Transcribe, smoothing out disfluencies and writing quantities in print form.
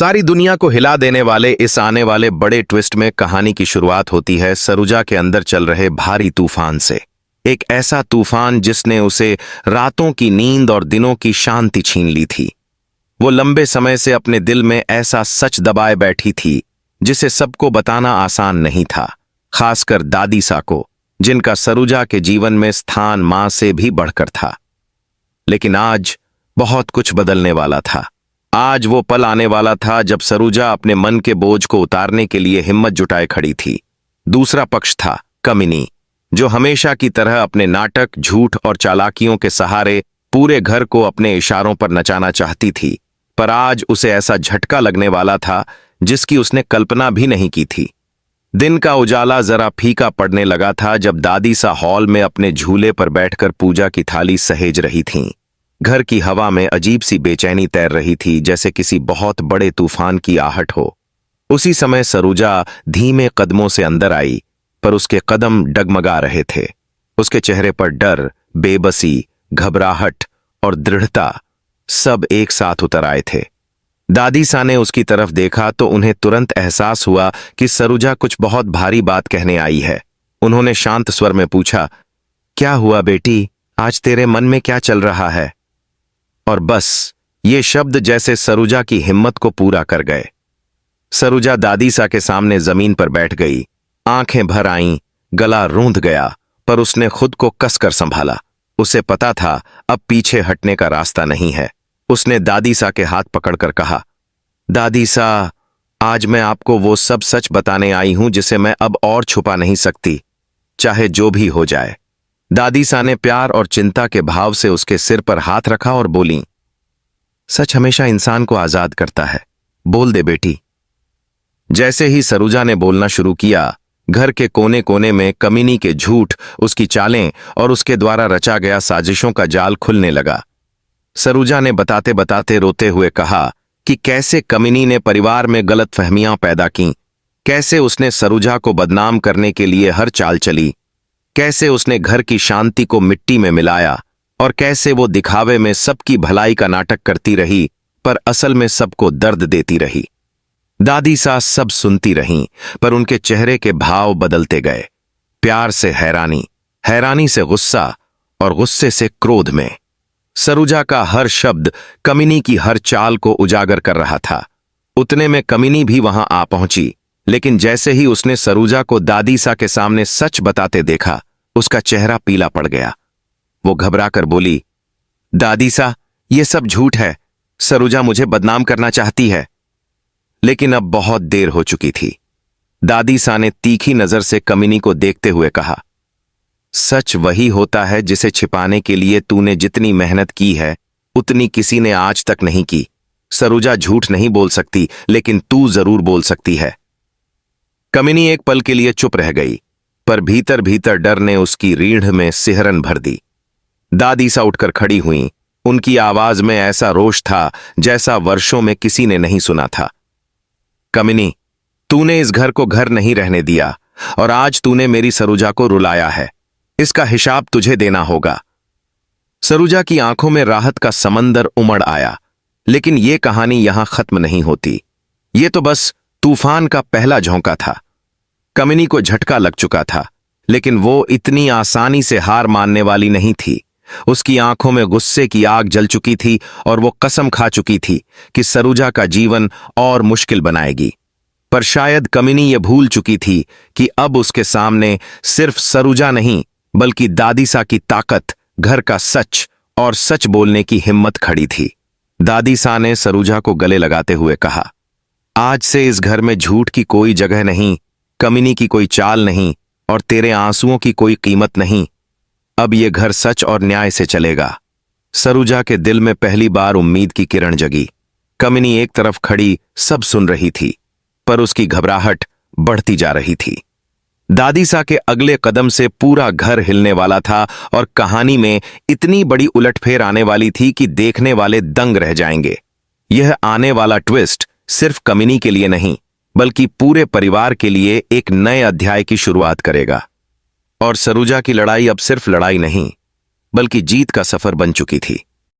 सारी दुनिया को हिला देने वाले इस आने वाले बड़े ट्विस्ट में कहानी की शुरुआत होती है सरुजा के अंदर चल रहे भारी तूफान से। एक ऐसा तूफान जिसने उसे रातों की नींद और दिनों की शांति छीन ली थी। वो लंबे समय से अपने दिल में ऐसा सच दबाए बैठी थी जिसे सबको बताना आसान नहीं था, खासकर दादी सा को, जिनका सरुजा के जीवन में स्थान मां से भी बढ़कर था। लेकिन आज बहुत कुछ बदलने वाला था। आज वो पल आने वाला था जब सरुजा अपने मन के बोझ को उतारने के लिए हिम्मत जुटाए खड़ी थी। दूसरा पक्ष था कमिनी, जो हमेशा की तरह अपने नाटक, झूठ और चालाकियों के सहारे पूरे घर को अपने इशारों पर नचाना चाहती थी। पर आज उसे ऐसा झटका लगने वाला था जिसकी उसने कल्पना भी नहीं की थी। दिन का उजाला जरा फीका पड़ने लगा था जब दादी सा हॉल में अपने झूले पर बैठकर पूजा की थाली सहेज रही थीं। घर की हवा में अजीब सी बेचैनी तैर रही थी, जैसे किसी बहुत बड़े तूफान की आहट हो। उसी समय सरुजा धीमे कदमों से अंदर आई, पर उसके कदम डगमगा रहे थे। उसके चेहरे पर डर, बेबसी, घबराहट और दृढ़ता सब एक साथ उतर आए थे। दादी सा ने उसकी तरफ देखा तो उन्हें तुरंत एहसास हुआ कि सरुजा कुछ बहुत भारी बात कहने आई है। उन्होंने शांत स्वर में पूछा, क्या हुआ बेटी, आज तेरे मन में क्या चल रहा है? और बस ये शब्द जैसे सरुजा की हिम्मत को पूरा कर गए। सरुजा दादी सा के सामने जमीन पर बैठ गई। आंखें भर आईं, गला रूंध गया, पर उसने खुद को कसकर संभाला। उसे पता था अब पीछे हटने का रास्ता नहीं है। उसने दादी सा के हाथ पकड़कर कहा, दादी सा, आज मैं आपको वो सब सच बताने आई हूं जिसे मैं अब और छुपा नहीं सकती, चाहे जो भी हो जाए। दादी सा ने प्यार और चिंता के भाव से उसके सिर पर हाथ रखा और बोली, सच हमेशा इंसान को आजाद करता है, बोल दे बेटी। जैसे ही सरुजा ने बोलना शुरू किया, घर के कोने कोने में कमीनी के झूठ, उसकी चालें और उसके द्वारा रचा गया साजिशों का जाल खुलने लगा। सरुजा ने बताते बताते रोते हुए कहा कि कैसे कमीनी ने परिवार में गलतफहमियां पैदा की, कैसे उसने सरुजा को बदनाम करने के लिए हर चाल चली, कैसे उसने घर की शांति को मिट्टी में मिलाया और कैसे वो दिखावे में सबकी भलाई का नाटक करती रही, पर असल में सबको दर्द देती रही। दादी सास सब सुनती रहीं, पर उनके चेहरे के भाव बदलते गए। प्यार से हैरानी, हैरानी से गुस्सा और गुस्से से क्रोध में। सरुजा का हर शब्द कमिनी की हर चाल को उजागर कर रहा था। उतने में कमिनी भी वहां आ पहुंची, लेकिन जैसे ही उसने सरुजा को दादी सा के सामने सच बताते देखा, उसका चेहरा पीला पड़ गया। वो घबराकर बोली, दादी सा, ये सब झूठ है। सरुजा मुझे बदनाम करना चाहती है। लेकिन अब बहुत देर हो चुकी थी। दादी सा ने तीखी नजर से कमिनी को देखते हुए कहा, सच वही होता है जिसे छिपाने के लिए तूने जितनी मेहनत की है उतनी किसी ने आज तक नहीं की। सरुजा झूठ नहीं बोल सकती, लेकिन तू जरूर बोल सकती है। कमिनी एक पल के लिए चुप रह गई, पर भीतर भीतर डर ने उसकी रीढ़ में सिहरन भर दी। दादी सा उठकर खड़ी हुई। उनकी आवाज में ऐसा रोष था जैसा वर्षों में किसी ने नहीं सुना था। कमिनी, तूने इस घर को घर नहीं रहने दिया और आज तूने मेरी सरुजा को रुलाया है। इसका हिसाब तुझे देना होगा। सरुजा की आंखों में राहत का समंदर उमड़ आया, लेकिन यह कहानी यहां खत्म नहीं होती। ये तो बस तूफान का पहला झोंका था। कमिनी को झटका लग चुका था, लेकिन वो इतनी आसानी से हार मानने वाली नहीं थी। उसकी आंखों में गुस्से की आग जल चुकी थी और वो कसम खा चुकी थी कि सरुजा का जीवन और मुश्किल बनाएगी। पर शायद कमिनी ये भूल चुकी थी कि अब उसके सामने सिर्फ सरुजा नहीं, बल्कि दादी सा की ताकत, घर का सच और सच बोलने की हिम्मत खड़ी थी। दादी सा ने सरुजा को गले लगाते हुए कहा, आज से इस घर में झूठ की कोई जगह नहीं, कमिनी की कोई चाल नहीं और तेरे आंसुओं की कोई कीमत नहीं। अब ये घर सच और न्याय से चलेगा। सरुजा के दिल में पहली बार उम्मीद की किरण जगी। कमिनी एक तरफ खड़ी सब सुन रही थी, पर उसकी घबराहट बढ़ती जा रही थी। दादी सा के अगले कदम से पूरा घर हिलने वाला था और कहानी में इतनी बड़ी उलटफेर आने वाली थी कि देखने वाले दंग रह जाएंगे। यह आने वाला ट्विस्ट सिर्फ कमिनी के लिए नहीं, बल्कि पूरे परिवार के लिए एक नए अध्याय की शुरुआत करेगा। और सरुजा की लड़ाई अब सिर्फ लड़ाई नहीं, बल्कि जीत का सफर बन चुकी थी।